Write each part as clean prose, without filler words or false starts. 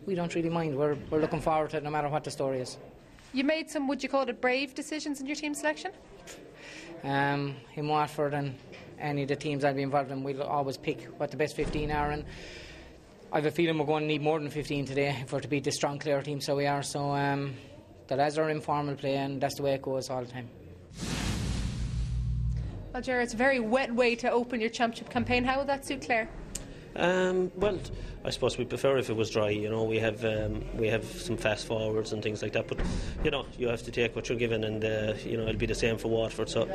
We don't really mind. We're looking forward to it no matter what the story is. You made some, would you call it, brave decisions in your team selection? In Waterford and any of the teams I'll be involved in, we'll always pick what the best 15 are, and I have a feeling we're going to need more than 15 today if we're to beat this strong Clare team, so we are. So the lads are informal play, and that's the way it goes all the time. Well, Gerard, it's a very wet way to open your championship campaign. How will that suit Clare? Well, I suppose we prefer if it was dry. You know, we have some fast forwards and things like that. But you know, you have to take what you're given, and you know, it'll be the same for Waterford. So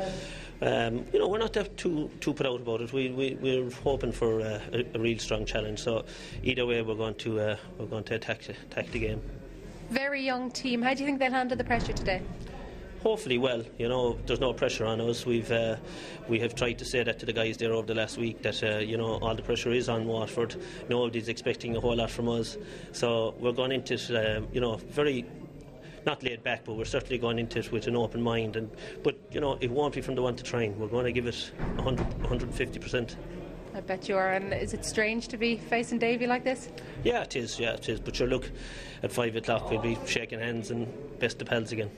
you know, we're not that too put out about it. We're hoping for a real strong challenge. So either way, we're going to attack the game. Very young team. How do you think they'll handle the pressure today? Hopefully well. You know, there's no pressure on us. We have tried to say that to the guys there over the last week, that you know, all the pressure is on Waterford. Nobody's expecting a whole lot from us, so we're going into it you know, very not laid back, but we're certainly going into it with an open mind, but you know, it won't be from the one to train. We're going to give it 150%. I bet you are. And is it strange to be facing Davy like this? Yeah, it is. But sure, look, at 5 o'clock we'll be shaking hands and best of pals again.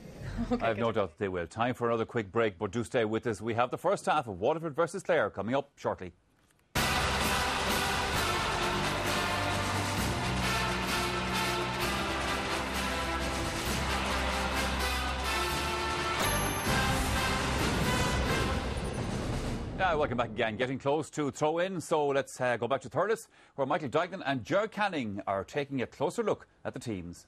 Okay, I have no doubt they will. Time for another quick break, but do stay with us. We have the first half of Waterford versus Clare coming up shortly. Welcome back again. Getting close to throw in, so let's go back to Thurles, where Michael Dignan and Gerard Canning are taking a closer look at the teams.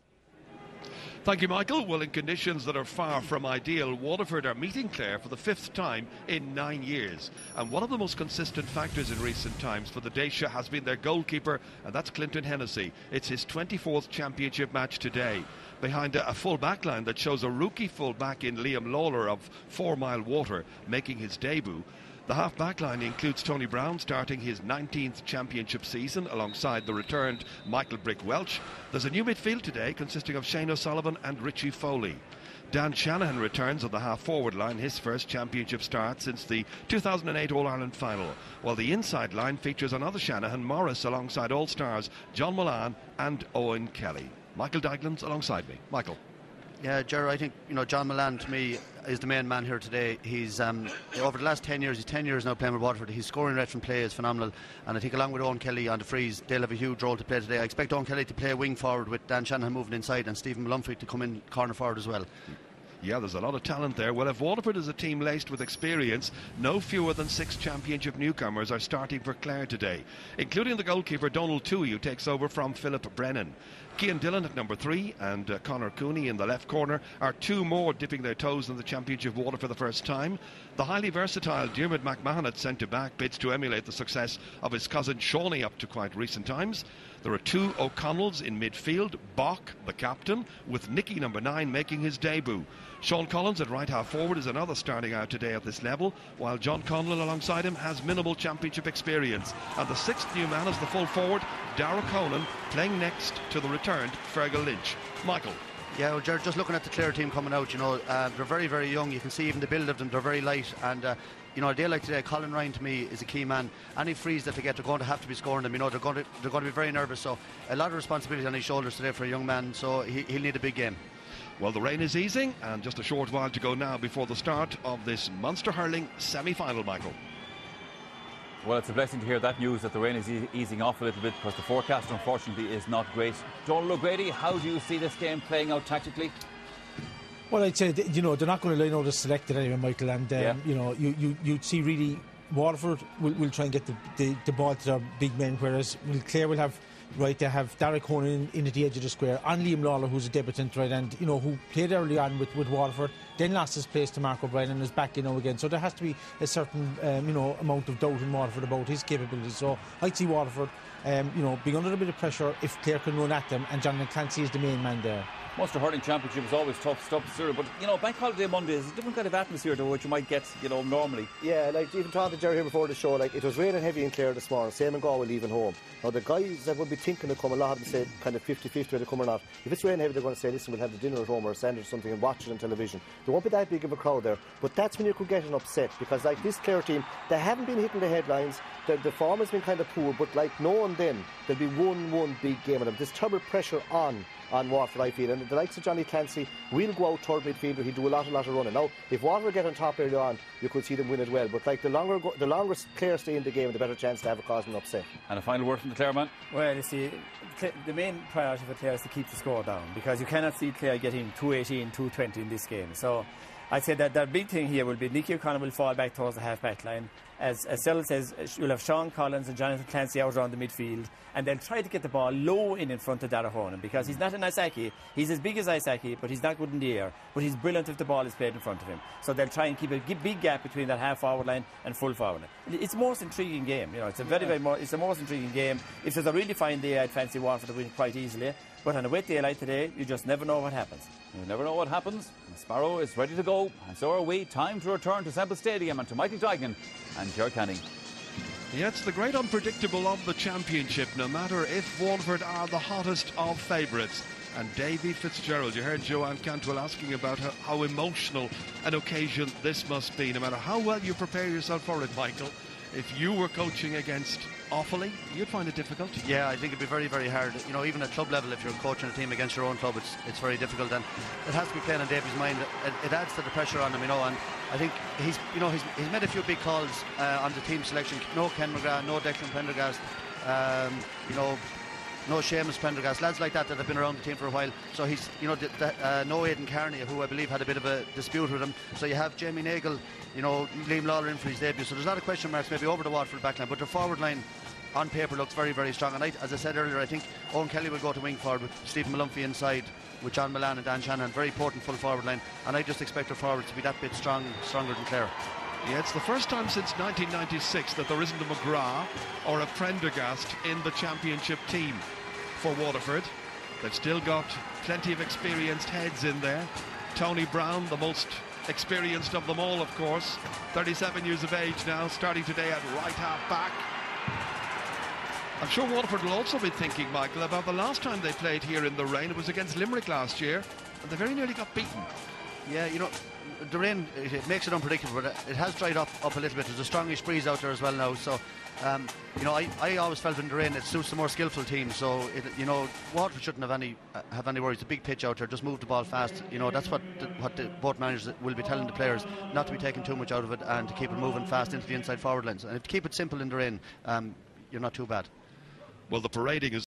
Thank you, Michael. Well, in conditions that are far from ideal, Waterford are meeting Clare for the 5th time in 9 years. And one of the most consistent factors in recent times for the Dacia has been their goalkeeper, and that's Clinton Hennessy. It's his 24th championship match today. Behind a full back line that shows a rookie full back in Liam Lawler of 4 Mile Water making his debut. The half-back line includes Tony Brown starting his 19th championship season alongside the returned Michael Brick Welch. There's a new midfield today consisting of Shane O'Sullivan and Richie Foley. Dan Shanahan returns on the half-forward line, his first championship start since the 2008 All-Ireland final, while the inside line features another Shanahan, Morris, alongside All-Stars John Mullane and Owen Kelly. Michael Diglan's alongside me. Michael. Yeah, Gerard, I think, you know, John Mullane to me is the main man here today. He's over the last 10 years, he's 10 years now playing with Waterford. His scoring rate from play is phenomenal, and I think along with Owen Kelly on the frees, they'll have a huge role to play today. I expect Owen Kelly to play wing forward with Dan Shanahan moving inside and Stephen Malumphry to come in corner forward as well. Yeah, there's a lot of talent there. Well, if Waterford is a team laced with experience, no fewer than 6 championship newcomers are starting for Clare today, including the goalkeeper Donald Toohey, who takes over from Philip Brennan. Cian Dillon at number 3 and Conor Cooney in the left corner are 2 more dipping their toes in the championship water for the first time. The highly versatile Diarmuid McMahon at centre-back bids to emulate the success of his cousin Shawnee up to quite recent times. There are 2 O'Connells in midfield, Bach, the captain, with Nicky number 9 making his debut. Sean Collins at right half forward is another starting out today at this level, while John Conlon alongside him has minimal championship experience. And the 6th new man is the full forward, Darragh Conan, playing next to the returned Fergal Lynch. Michael. Yeah, well, Gerard, just looking at the Clare team coming out, you know, they're very, very young. You can see even the build of them, they're very light. And, you know, a day like today, Colin Ryan to me is a key man. Any frees that they get, they're going to have to be scoring them. You know, they're going to be very nervous. So a lot of responsibility on his shoulders today for a young man. So he'll need a big game. Well, the rain is easing, and just a short while to go now before the start of this Munster hurling semi-final, Michael. Well, it's a blessing to hear that news, that the rain is easing off a little bit, because the forecast, unfortunately, is not great. Donald O'Grady, how do you see this game playing out tactically? Well, I'd say, you know, they're not going to line out as selected anyway, Michael, and, you know, you'd see really Waterford will try and get the ball to their big men, whereas Clare will have... Right, they have Darragh Conan in at the edge of the square, and Liam Lawler, who's a debutant, right, and you know, who played early on with Waterford, then lost his place to Mark O'Brien and is back, you know, again. So there has to be a certain, you know, amount of doubt in Waterford about his capabilities. So I'd see Waterford, you know, being under a bit of pressure if Clare can run at them, and Jonathan Clancy is the main man there. Munster hurling championship is always tough stuff, sir, but you know, Bank Holiday Monday is a different kind of atmosphere to what you might get, you know, normally. Yeah, like even talking to Jerry here before the show, like it was raining heavy in Clare this morning, same in Galway leaving home. Now the guys that would be thinking of coming, a lot of them say kind of 50-50 whether they come or not. If it's raining heavy, they're going to say, listen, we'll have the dinner at home or a sandwich or something and watch it on television. There won't be that big of a crowd there, but that's when you could get an upset, because like this Clare team, they haven't been hitting the headlines. The form has been kind of poor, but like no one around them, there'll be one big game of them. There's terrible pressure on Waterford, I feel. And the likes of Johnny Clancy will go out third midfielder. He'll do a lot of running. Now, if Waterford get on top early on, you could see them win it well. But like the longer Clare stay in the game, the better chance to have a cause an upset. And a final word from the Clare man. Well, you see, the main priority for Clare is to keep the score down, because you cannot see Clare getting 218, 220 in this game. So I'd say that the big thing here will be Nicky O'Connor will fall back towards the half-back line. As Cyril says, you'll have Sean Collins and Jonathan Clancy out around the midfield, and they'll try to get the ball low in front of Darragh, because he's not an Isaki. He's as big as Isaki, but he's not good in the air. But he's brilliant if the ball is played in front of him. So they'll try and keep a big gap between that half-forward line and full-forward line. It's the most intriguing game. You know, it's it's the most intriguing game. If there's a really fine day, I'd fancy Waterford to win quite easily. But on a wet day like today, you just never know what happens. You never know what happens. Sparrow is ready to go, and so are we. Time to return to Semple Stadium and to Michael Duignan and Ger Canning. Yeah, it's the great unpredictable of the championship, no matter if Waterford are the hottest of favourites. And Davy Fitzgerald, you heard Joanne Cantwell asking about how emotional an occasion this must be, no matter how well you prepare yourself for it, Michael. If you were coaching against Offaly, you'd find it difficult. Yeah, I think it'd be very, very hard. You know, even at club level, if you're coaching a team against your own club, it's very difficult, and it has to be playing on Davy's mind. It adds to the pressure on him, you know. And I think he's made a few big calls on the team selection. No Ken McGrath, no Declan Prendergast, you know, no Seamus Prendergast, lads like that have been around the team for a while. So he's, you know, no Aidan Carney, who I believe had a bit of a dispute with him. So you have Jamie Nagle, you know, Liam Lawler in for his debut. So there's a lot of question marks maybe over the Waterford backline, but their forward line on paper looks very, very strong. And as I said earlier, I think Owen Kelly will go to wing forward with Stephen Malumphey inside, with John Milan and Dan Shanahan. Very important full forward line, and I just expect their forwards to be that bit stronger than Clare. Yeah, it's the first time since 1996 that there isn't a McGrath or a Prendergast in the championship team for Waterford. They've still got plenty of experienced heads in there. Tony Brown, the most experienced of them all, of course, 37 years of age now, starting today at right half back. I'm sure Waterford will also be thinking, Michael, about the last time they played here in the rain. It was against Limerick last year, and they very nearly got beaten. Yeah, you know, the rain, it makes it unpredictable, but it has dried up a little bit. There's a strongish breeze out there as well now, so you know, I always felt in the rain it suits the more skillful team. So you know, Waterford shouldn't have any worries. It's a big pitch out there, just move the ball fast. You know, that's what both managers will be telling the players, not to be taking too much out of it and to keep it moving fast into the inside forward lines. And if you keep it simple in the rain, you're not too bad. Well, the parading is